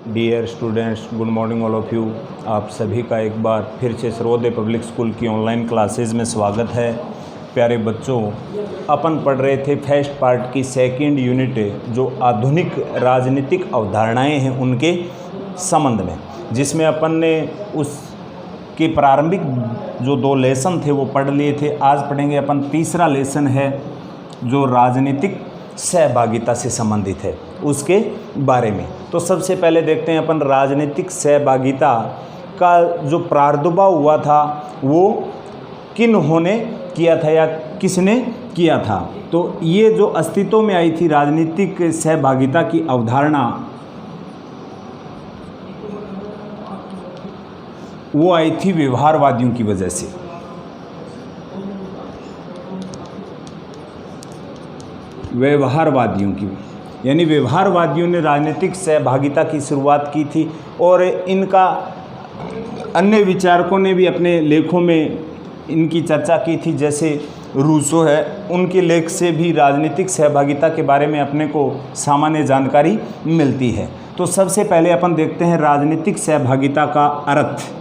Dear students, good morning all of you. आप सभी का एक बार फिर से सर्वोदय पब्लिक स्कूल की ऑनलाइन क्लासेस में स्वागत है। प्यारे बच्चों, अपन पढ़ रहे थे फर्स्ट पार्ट की सेकंड यूनिट जो आधुनिक राजनीतिक अवधारणाएं हैं उनके संबंध में, जिसमें अपन ने उसके प्रारंभिक जो 2 लेसन थे वो पढ़ लिए थे। आज पढ़ेंगे अपन तीसरा लेसन है जो राजनीतिक सहभागिता से संबंधित है, उसके बारे में। तो सबसे पहले देखते हैं अपन राजनीतिक सहभागिता का जो प्रादुर्भाव हुआ था वो किन्होंने किया था या किसने किया था। तो ये जो अस्तित्व में आई थी राजनीतिक सहभागिता की अवधारणा, वो आई थी व्यवहारवादियों की वजह से। व्यवहारवादियों की, यानी व्यवहारवादियों ने राजनीतिक सहभागिता की शुरुआत की थी और इनका अन्य विचारकों ने भी अपने लेखों में इनकी चर्चा की थी। जैसे रूसो है, उनके लेख से भी राजनीतिक सहभागिता के बारे में अपने को सामान्य जानकारी मिलती है। तो सबसे पहले अपन देखते हैं राजनीतिक सहभागिता का अर्थ,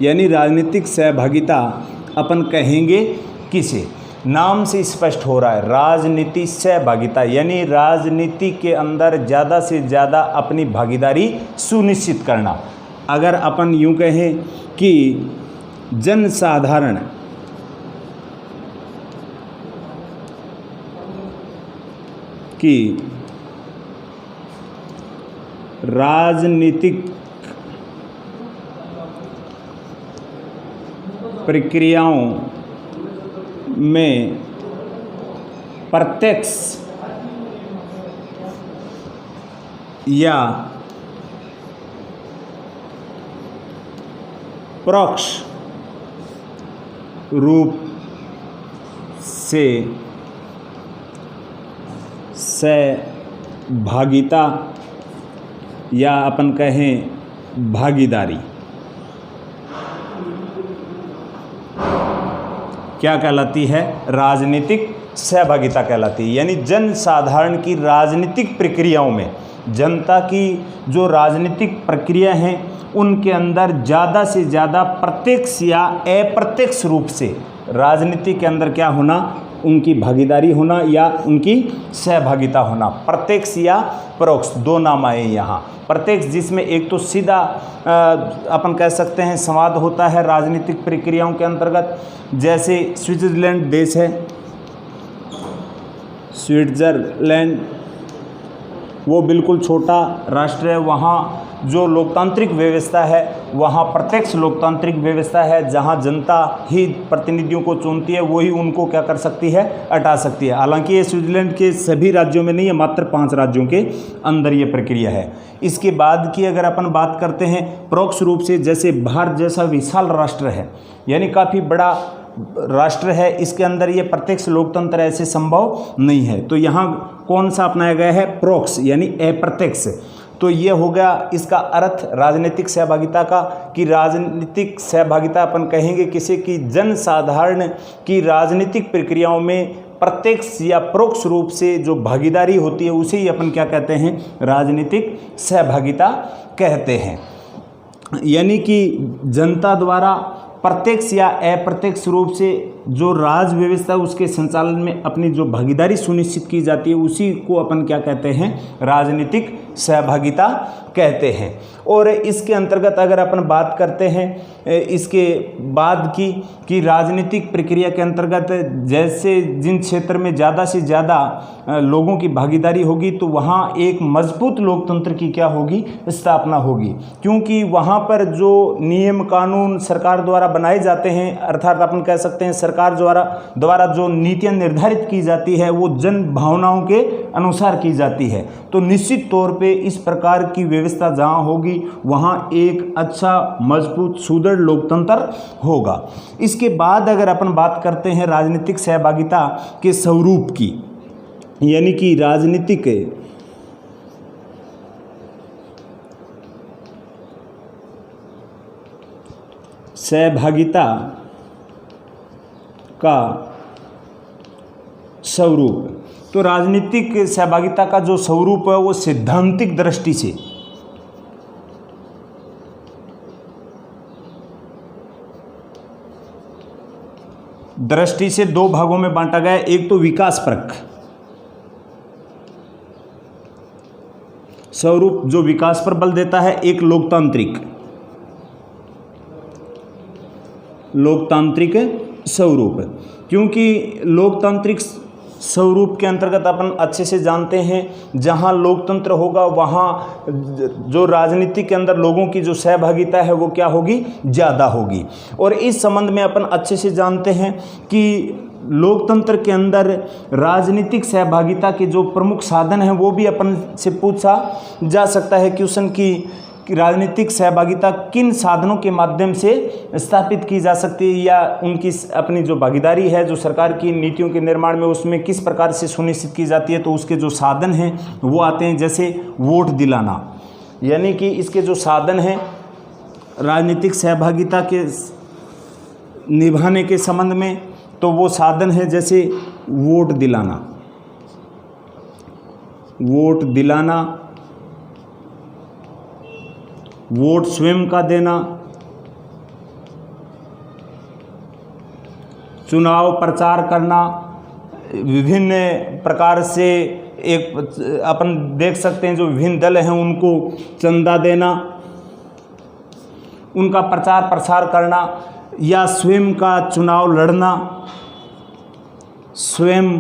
यानी राजनीतिक सहभागिता अपन कहेंगे किसे। नाम से स्पष्ट हो रहा है, राजनीति सहभागिता, यानी राजनीति के अंदर ज़्यादा से ज़्यादा अपनी भागीदारी सुनिश्चित करना। अगर अपन यूँ कहें कि जनसाधारण की राजनीतिक प्रक्रियाओं में प्रत्यक्ष या परोक्ष रूप से सहभागिता या अपन कहें भागीदारी क्या कहलाती है? राजनीतिक सहभागिता कहलाती है। यानी जनसाधारण की राजनीतिक प्रक्रियाओं में, जनता की जो राजनीतिक प्रक्रिया हैं उनके अंदर ज़्यादा से ज़्यादा प्रत्यक्ष या अप्रत्यक्ष रूप से राजनीति के अंदर क्या होना, उनकी भागीदारी होना या उनकी सहभागिता होना। प्रत्यक्ष या परोक्ष 2 नाम आए यहाँ। प्रत्यक्ष जिसमें एक तो सीधा अपन कह सकते हैं संवाद होता है राजनीतिक प्रक्रियाओं के अंतर्गत, जैसे स्विट्ज़रलैंड देश है, स्विट्ज़रलैंड वो बिल्कुल छोटा राष्ट्र है। वहाँ जो लोकतांत्रिक व्यवस्था है वहाँ प्रत्यक्ष लोकतांत्रिक व्यवस्था है, जहाँ जनता ही प्रतिनिधियों को चुनती है, वही उनको क्या कर सकती है, हटा सकती है। हालांकि ये स्विट्ज़रलैंड के सभी राज्यों में नहीं है, मात्र 5 राज्यों के अंदर ये प्रक्रिया है। इसके बाद की अगर अपन बात करते हैं परोक्ष रूप से, जैसे भारत जैसा विशाल राष्ट्र है, यानी काफ़ी बड़ा राष्ट्र है, इसके अंदर ये प्रत्यक्ष लोकतंत्र ऐसे संभव नहीं है। तो यहाँ कौन सा अपनाया गया है? परोक्ष यानी अप्रत्यक्ष। तो ये हो गया इसका अर्थ राजनीतिक सहभागिता का, कि राजनीतिक सहभागिता अपन कहेंगे किसे, कि जनसाधारण की राजनीतिक प्रक्रियाओं में प्रत्यक्ष या परोक्ष रूप से जो भागीदारी होती है उसे ही अपन क्या कहते हैं? राजनीतिक सहभागिता कहते हैं। यानी कि जनता द्वारा प्रत्यक्ष या अप्रत्यक्ष रूप से जो राज व्यवस्था उसके संचालन में अपनी जो भागीदारी सुनिश्चित की जाती है उसी को अपन क्या कहते हैं? राजनीतिक सहभागिता कहते हैं। और इसके अंतर्गत अगर अपन बात करते हैं इसके बाद की, कि राजनीतिक प्रक्रिया के अंतर्गत जैसे जिन क्षेत्र में ज़्यादा से ज़्यादा लोगों की भागीदारी होगी तो वहाँ एक मजबूत लोकतंत्र की क्या होगी? स्थापना होगी। क्योंकि वहाँ पर जो नियम कानून सरकार द्वारा बनाए जाते हैं, अर्थात अपन कह सकते हैं सरकार द्वारा जो नीतियाँ निर्धारित की जाती है वो जन भावनाओं के अनुसार की जाती है। तो निश्चित तौर पे इस प्रकार की व्यवस्था जहाँ होगी वहाँ एक अच्छा मजबूत सुदृढ़ लोकतंत्र होगा। इसके बाद अगर अपन बात करते हैं राजनीतिक सहभागिता के स्वरूप की, यानी कि राजनीतिक सहभागिता का स्वरूप, तो राजनीतिक सहभागिता का जो स्वरूप है वो सैद्धांतिक दृष्टि से दृष्टि से दो भागों में बांटा गया है। एक तो विकासपरक स्वरूप जो विकास पर बल देता है, एक लोकतांत्रिक स्वरूप। क्योंकि लोकतांत्रिक स्वरूप के अंतर्गत अपन अच्छे से जानते हैं, जहाँ लोकतंत्र होगा वहाँ जो राजनीति के अंदर लोगों की जो सहभागिता है वो क्या होगी, ज़्यादा होगी। और इस संबंध में अपन अच्छे से जानते हैं कि लोकतंत्र के अंदर राजनीतिक सहभागिता के जो प्रमुख साधन हैं वो भी अपन से पूछा जा सकता है क्वेश्चन कि राजनीतिक सहभागिता किन साधनों के माध्यम से स्थापित की जा सकती है, या उनकी अपनी जो भागीदारी है जो सरकार की नीतियों के निर्माण में उसमें किस प्रकार से सुनिश्चित की जाती है। तो उसके जो साधन हैं वो आते हैं, जैसे वोट दिलाना, यानी कि इसके जो साधन हैं राजनीतिक सहभागिता के निभाने के संबंध में, तो वो साधन है जैसे वोट दिलाना, वोट स्वयं का देना, चुनाव प्रचार करना, विभिन्न प्रकार से एक अपन देख सकते हैं जो विभिन्न दल हैं उनको चंदा देना, उनका प्रचार प्रसार करना, या स्वयं का चुनाव लड़ना, स्वयं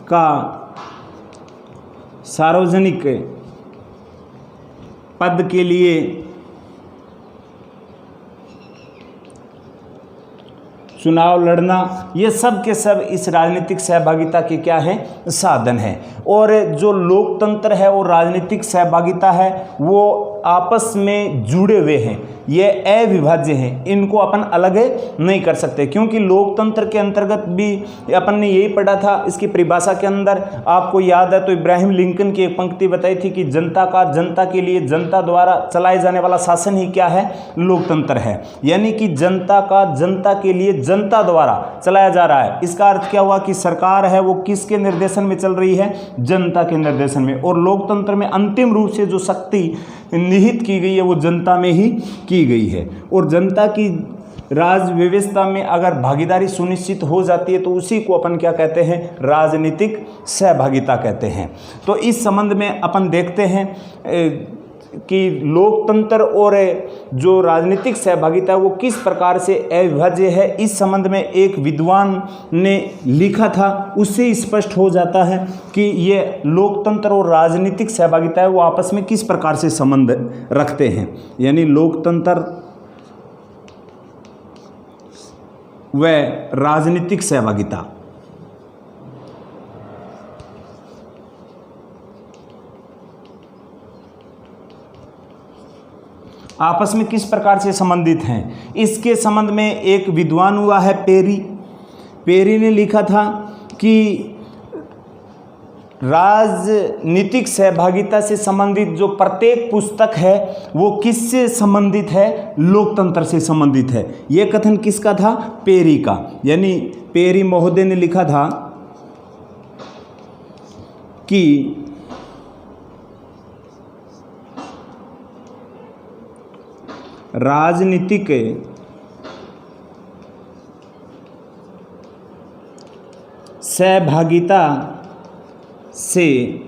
का सार्वजनिक पद के लिए चुनाव लड़ना, ये सब के सब इस राजनीतिक सहभागिता के क्या हैं, साधन हैं। और जो लोकतंत्र है और राजनीतिक सहभागिता है वो आपस में जुड़े हुए हैं, ये अविभाज्य हैं, इनको अपन अलग नहीं कर सकते। क्योंकि लोकतंत्र के अंतर्गत भी अपन ने यही पढ़ा था, इसकी परिभाषा के अंदर आपको याद है तो इब्राहिम लिंकन की एक पंक्ति बताई थी कि जनता के लिए जनता द्वारा चलाए जाने वाला शासन ही क्या है, लोकतंत्र है। यानी कि जनता के लिए जनता द्वारा चलाया जा रहा है। इसका अर्थ क्या हुआ कि सरकार है वो किसके निर्देशन में चल रही है, जनता के निर्देशन में। और लोकतंत्र में अंतिम रूप से जो शक्ति निहित की गई है वो जनता में ही की गई है। और जनता की राज व्यवस्था में अगर भागीदारी सुनिश्चित हो जाती है तो उसी को अपन क्या कहते हैं, राजनीतिक सहभागिता कहते हैं। तो इस संबंध में अपन देखते हैं कि लोकतंत्र और जो राजनीतिक सहभागिता है वो किस प्रकार से अविभाज्य है। इस संबंध में एक विद्वान ने लिखा था, उससे स्पष्ट हो जाता है कि ये लोकतंत्र और राजनीतिक सहभागिता है वो आपस में किस प्रकार से संबंध रखते हैं। यानी लोकतंत्र व राजनीतिक सहभागिता आपस में किस प्रकार से संबंधित हैं, इसके संबंध में एक विद्वान हुआ है पेरी ने लिखा था कि राजनीतिक सहभागिता से संबंधित जो प्रत्येक पुस्तक है वो किससे संबंधित है, लोकतंत्र से संबंधित है। ये कथन किसका था, पेरी का। यानी पेरी महोदय ने लिखा था कि राजनीतिक सहभागिता से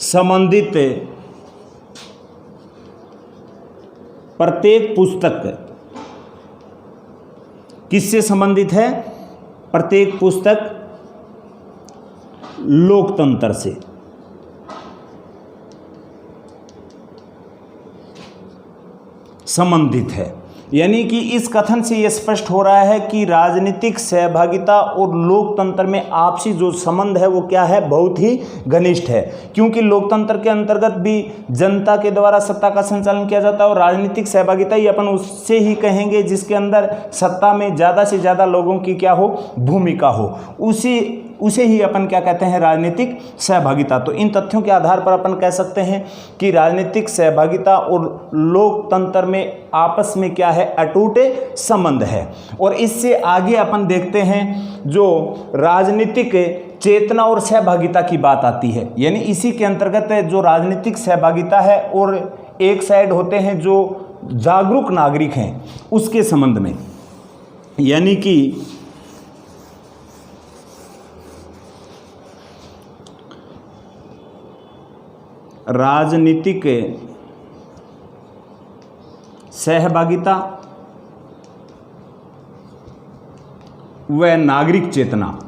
संबंधित प्रत्येक पुस्तक किससे संबंधित है, प्रत्येक पुस्तक लोकतंत्र से। संबंधित है। यानी कि इस कथन से यह स्पष्ट हो रहा है कि राजनीतिक सहभागिता और लोकतंत्र में आपसी जो संबंध है वो क्या है, बहुत ही घनिष्ठ है। क्योंकि लोकतंत्र के अंतर्गत भी जनता के द्वारा सत्ता का संचालन किया जाता है और राजनीतिक सहभागिता ही अपन उससे ही कहेंगे जिसके अंदर सत्ता में ज़्यादा से ज़्यादा लोगों की क्या हो, भूमिका हो, उसे ही अपन क्या कहते हैं, राजनीतिक सहभागिता। तो इन तथ्यों के आधार पर अपन कह सकते हैं कि राजनीतिक सहभागिता और लोकतंत्र में आपस में क्या है, अटूट संबंध है। और इससे आगे अपन देखते हैं जो राजनीतिक चेतना और सहभागिता की बात आती है। यानी इसी के अंतर्गत जो राजनीतिक सहभागिता है और एक साइड होते हैं जो जागरूक नागरिक हैं उसके संबंध में, यानी कि राजनीतिक सहभागिता व नागरिक चेतना।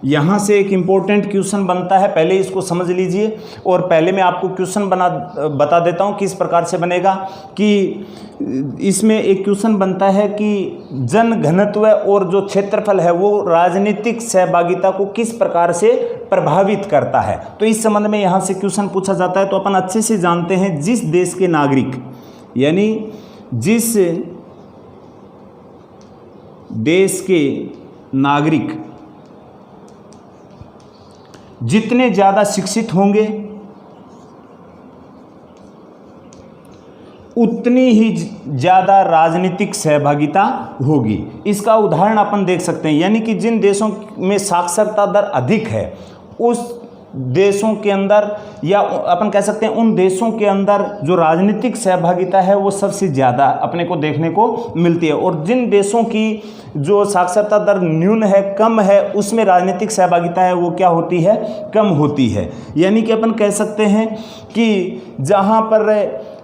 यहाँ से एक इम्पोर्टेंट क्वेश्चन बनता है, पहले इसको समझ लीजिए और पहले मैं आपको क्वेश्चन बता देता हूँ किस प्रकार से बनेगा। कि इसमें एक क्वेश्चन बनता है कि जन घनत्व और जो क्षेत्रफल है वो राजनीतिक सहभागिता को किस प्रकार से प्रभावित करता है। तो इस संबंध में यहाँ से क्वेश्चन पूछा जाता है। तो अपन अच्छे से जानते हैं, जिस देश के नागरिक, यानी जिस देश के नागरिक जितने ज़्यादा शिक्षित होंगे उतनी ही ज़्यादा राजनीतिक सहभागिता होगी। इसका उदाहरण अपन देख सकते हैं, यानी कि जिन देशों में साक्षरता दर अधिक है उस देशों के अंदर, या अपन कह सकते हैं उन देशों के अंदर जो राजनीतिक सहभागिता है वो सबसे ज़्यादा अपने को देखने को मिलती है। और जिन देशों की जो साक्षरता दर न्यून है, कम है, उसमें राजनीतिक सहभागिता है वो क्या होती है, कम होती है। यानी कि अपन कह सकते हैं कि जहाँ पर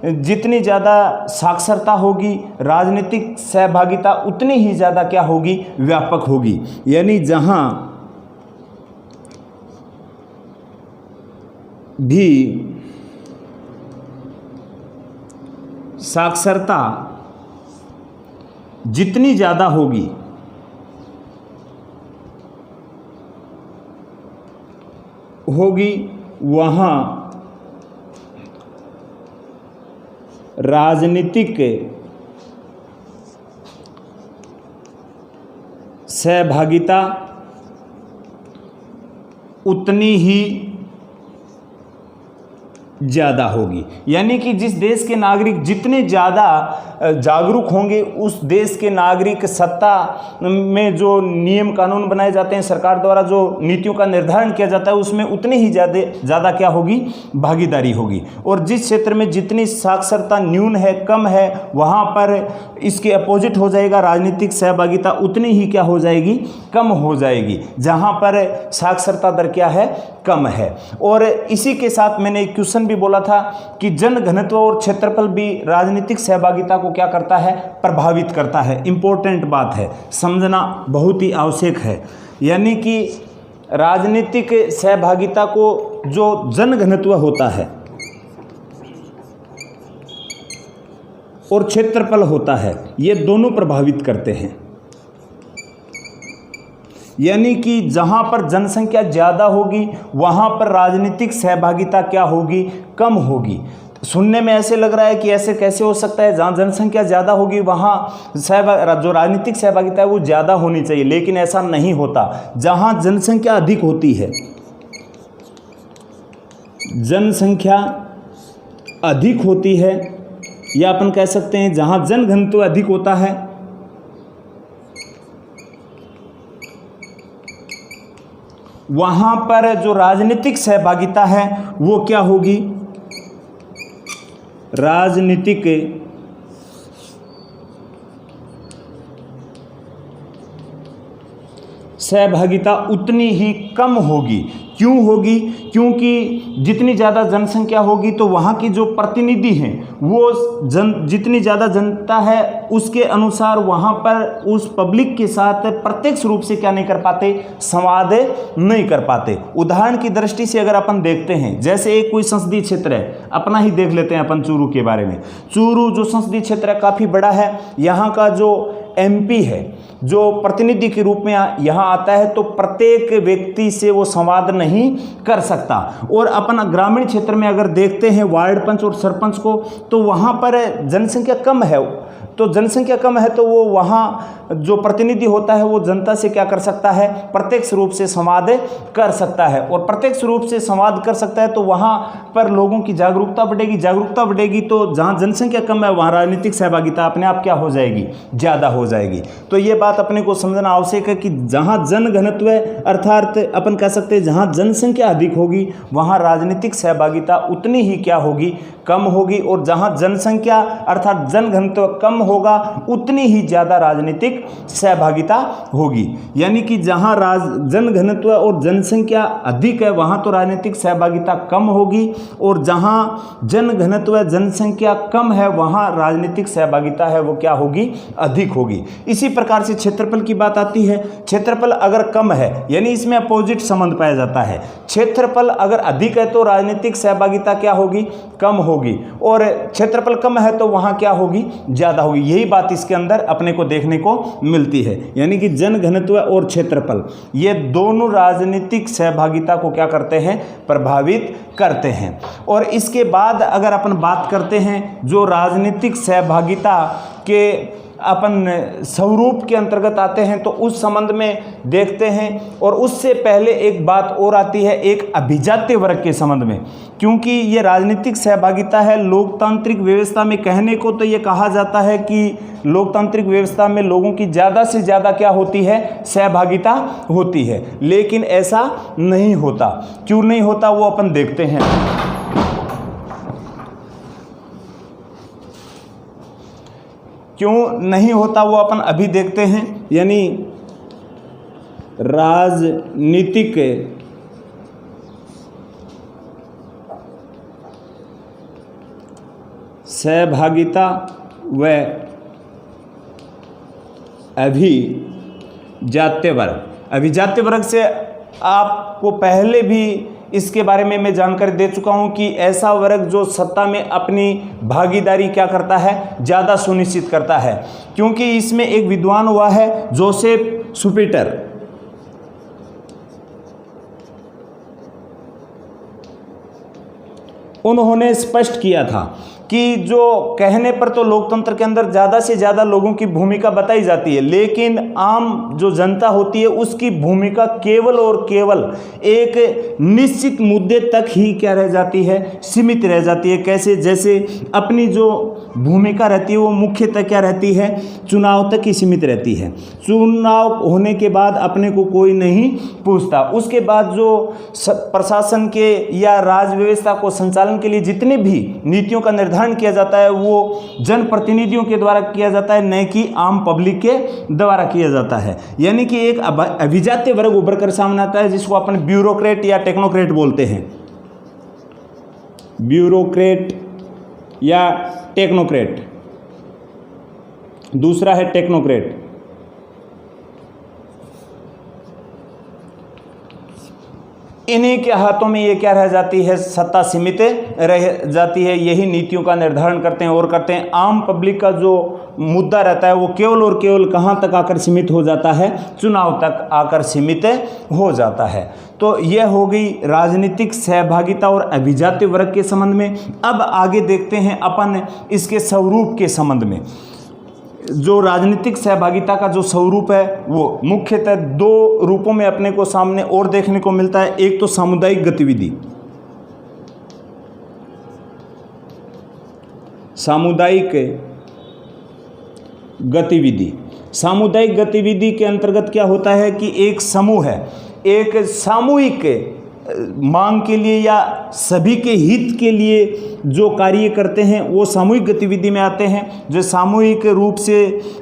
जितनी ज़्यादा साक्षरता होगी राजनीतिक सहभागिता उतनी ही ज़्यादा क्या होगी, व्यापक होगी। यानी जहाँ भी साक्षरता जितनी ज़्यादा होगी वहाँ राजनीतिक सहभागिता उतनी ही ज़्यादा होगी। यानी कि जिस देश के नागरिक जितने ज़्यादा जागरूक होंगे उस देश के नागरिक सत्ता में जो नियम कानून बनाए जाते हैं, सरकार द्वारा जो नीतियों का निर्धारण किया जाता है उसमें उतनी ही ज़्यादा क्या होगी, भागीदारी होगी। और जिस क्षेत्र में जितनी साक्षरता न्यून है, कम है, वहाँ पर इसके अपोजिट हो जाएगा, राजनीतिक सहभागिता उतनी ही क्या हो जाएगी, कम हो जाएगी, जहाँ पर साक्षरता दर क्या है, कम है। और इसी के साथ मैंने एक क्वेश्चन भी बोला था कि जन घनत्व और क्षेत्रफल भी राजनीतिक सहभागिता को क्या करता है, प्रभावित करता है। इंपॉर्टेंट बात है, समझना बहुत ही आवश्यक है। यानी कि राजनीतिक सहभागिता को जो जन घनत्व होता है और क्षेत्रफल होता है, ये दोनों प्रभावित करते हैं। यानी कि जहाँ पर जनसंख्या ज़्यादा होगी वहाँ पर राजनीतिक सहभागिता क्या होगी, कम होगी। सुनने में ऐसे लग रहा है कि ऐसे कैसे हो सकता है, जहाँ जनसंख्या ज़्यादा होगी वहाँ जो राजनीतिक सहभागिता है वो ज़्यादा होनी चाहिए, लेकिन ऐसा नहीं होता। जहाँ जनसंख्या अधिक होती है, जनसंख्या अधिक होती है, या अपन कह सकते हैं जहाँ जनघनत्व अधिक होता है वहाँ पर जो राजनीतिक सहभागिता है वो क्या होगी, राजनीतिक सहभागिता उतनी ही कम होगी। क्यों होगी? क्योंकि जितनी ज़्यादा जनसंख्या होगी तो वहाँ की जो प्रतिनिधि हैं वो जितनी ज़्यादा जनता है उसके अनुसार वहाँ पर उस पब्लिक के साथ प्रत्यक्ष रूप से क्या नहीं कर पाते, संवाद नहीं कर पाते। उदाहरण की दृष्टि से अगर अपन देखते हैं, जैसे एक कोई संसदीय क्षेत्र है, अपना ही देख लेते हैं अपन चूरू के बारे में। चूरू जो संसदीय क्षेत्र है काफ़ी बड़ा है। यहाँ का जो MP है, जो प्रतिनिधि के रूप में यहाँ आता है, तो प्रत्येक व्यक्ति से वो संवाद नहीं कर सकता। और अपन ग्रामीण क्षेत्र में अगर देखते हैं वार्ड पंच और सरपंच को, तो वहाँ पर जनसंख्या कम है, तो जनसंख्या कम है तो वो वहाँ जो प्रतिनिधि होता है वो जनता से क्या कर सकता है, प्रत्यक्ष रूप से संवाद कर सकता है। और प्रत्यक्ष रूप से संवाद कर सकता है तो वहाँ पर लोगों की जागरूकता बढ़ेगी, जागरूकता बढ़ेगी तो जहाँ जनसंख्या कम है वहाँ राजनीतिक सहभागिता अपने आप क्या हो जाएगी, ज़्यादा हो जाएगी। तो ये बात अपने को समझना आवश्यक है कि जहाँ जनघनत्व अर्थात अपन कह सकते हैं जहाँ जनसंख्या अधिक होगी वहाँ राजनीतिक सहभागिता उतनी ही क्या होगी, कम होगी, और जहाँ जनसंख्या अर्थात जनघनत्व कम होगा उतनी ही ज़्यादा राजनीतिक सहभागिता होगी। यानी कि जहाँ जनघनत्व और जनसंख्या अधिक है वहाँ तो राजनीतिक सहभागिता कम होगी, और जहाँ जनघनत्व जनसंख्या कम है वहाँ राजनीतिक सहभागिता है वो क्या होगी, अधिक होगी। इसी प्रकार से क्षेत्रफल की बात आती है। क्षेत्रफल अगर कम है यानी इसमें अपोजिट संबंध पाया जाता है। क्षेत्रफल अगर अधिक है तो राजनीतिक सहभागिता क्या होगी, कम होगी, और क्षेत्रफल कम है तो वहाँ क्या होगी, ज़्यादा होगी। यही बात इसके अंदर अपने को देखने को मिलती है। यानी कि जनघनत्व और क्षेत्रफल ये दोनों राजनीतिक सहभागिता को क्या करते हैं, प्रभावित करते हैं। और इसके बाद अगर अपन बात करते हैं जो राजनीतिक सहभागिता के अपन स्वरूप के अंतर्गत आते हैं तो उस संबंध में देखते हैं। और उससे पहले एक बात और आती है एक अभिजात्य वर्ग के संबंध में, क्योंकि ये राजनीतिक सहभागिता है लोकतांत्रिक व्यवस्था में। कहने को तो ये कहा जाता है कि लोकतांत्रिक व्यवस्था में लोगों की ज़्यादा से ज़्यादा क्या होती है, सहभागिता होती है, लेकिन ऐसा नहीं होता। क्यों नहीं होता वो अपन देखते हैं। क्यों नहीं होता वो अपन अभी देखते हैं। यानी राजनीतिक सहभागिता व अभिजात्य वर्ग से आपको पहले भी इसके बारे में मैं जानकारी दे चुका हूं कि ऐसा वर्ग जो सत्ता में अपनी भागीदारी क्या करता है, ज़्यादा सुनिश्चित करता है। क्योंकि इसमें एक विद्वान हुआ है जोसेफ शुपिटर, उन्होंने स्पष्ट किया था कि जो कहने पर तो लोकतंत्र के अंदर ज़्यादा से ज़्यादा लोगों की भूमिका बताई जाती है, लेकिन आम जो जनता होती है उसकी भूमिका केवल और केवल एक निश्चित मुद्दे तक ही क्या रह जाती है, सीमित रह जाती है। कैसे, जैसे अपनी जो भूमिका रहती है वो मुख्यतः क्या रहती है, चुनाव तक ही सीमित रहती है। चुनाव होने के बाद अपने को कोई नहीं पूछता। उसके बाद जो प्रशासन के या राज व्यवस्था को संचालन के लिए जितने भी नीतियों का निर्धारण किया जाता है वो जनप्रतिनिधियों के द्वारा किया जाता है, न कि आम पब्लिक के द्वारा किया जाता है। यानी कि एक अभिजात्य वर्ग उभर कर सामने आता है जिसको अपन ब्यूरोक्रेट या टेक्नोक्रेट बोलते हैं। ब्यूरोक्रेट या टेक्नोक्रेट, दूसरा है टेक्नोक्रेट। इन्हीं के हाथों में ये क्या रह जाती है, सत्ता सीमित रह जाती है। यही नीतियों का निर्धारण करते हैं और करते हैं। आम पब्लिक का जो मुद्दा रहता है वो केवल और केवल कहाँ तक आकर सीमित हो जाता है, चुनाव तक आकर सीमित हो जाता है। तो यह हो गई राजनीतिक सहभागिता और अभिजात्य वर्ग के संबंध में। अब आगे देखते हैं अपन इसके स्वरूप के संबंध में। जो राजनीतिक सहभागिता का जो स्वरूप है वो मुख्यतः दो रूपों में अपने को सामने और देखने को मिलता है। एक तो सामुदायिक गतिविधि, सामुदायिक गतिविधि के अंतर्गत क्या होता है कि एक समूह है, एक सामूहिक मांग के लिए या सभी के हित के लिए जो कार्य करते हैं वो सामूहिक गतिविधि में आते हैं। जो सामूहिक रूप से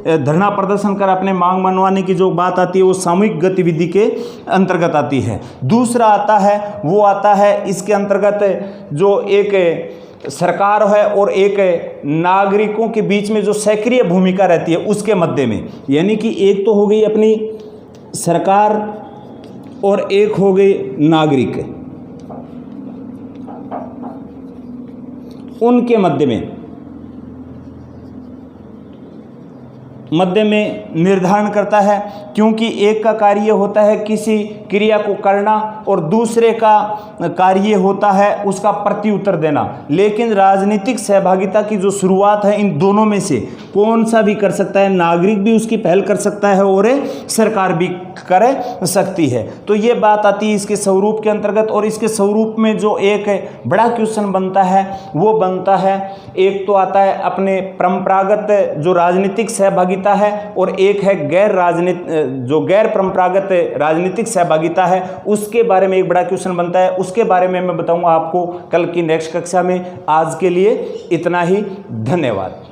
धरना प्रदर्शन कर अपने मांग मनवाने की जो बात आती है वो सामूहिक गतिविधि के अंतर्गत आती है। दूसरा आता है इसके अंतर्गत जो एक सरकार है और एक नागरिकों के बीच में जो सक्रिय भूमिका रहती है उसके मध्य में। यानी कि एक तो हो गई अपनी सरकार और एक हो गई नागरिक, उनके मध्य में मध्य में निर्धारण करता है, क्योंकि एक का कार्य होता है किसी क्रिया को करना और दूसरे का कार्य होता है उसका प्रत्युत्तर देना। लेकिन राजनीतिक सहभागिता की जो शुरुआत है इन दोनों में से कौन सा भी कर सकता है, नागरिक भी उसकी पहल कर सकता है और सरकार भी कर सकती है। तो ये बात आती है इसके स्वरूप के अंतर्गत। और इसके स्वरूप में जो एक बड़ा क्वेश्चन बनता है वो बनता है, एक तो आता है अपने परंपरागत जो राजनीतिक सहभागिता है और एक है गैर परंपरागत राजनीतिक सहभागिता है, उसके बारे में एक बड़ा क्वेश्चन बनता है। उसके बारे में मैं बताऊंगा आपको कल की नेक्स्ट कक्षा में। आज के लिए इतना ही, धन्यवाद।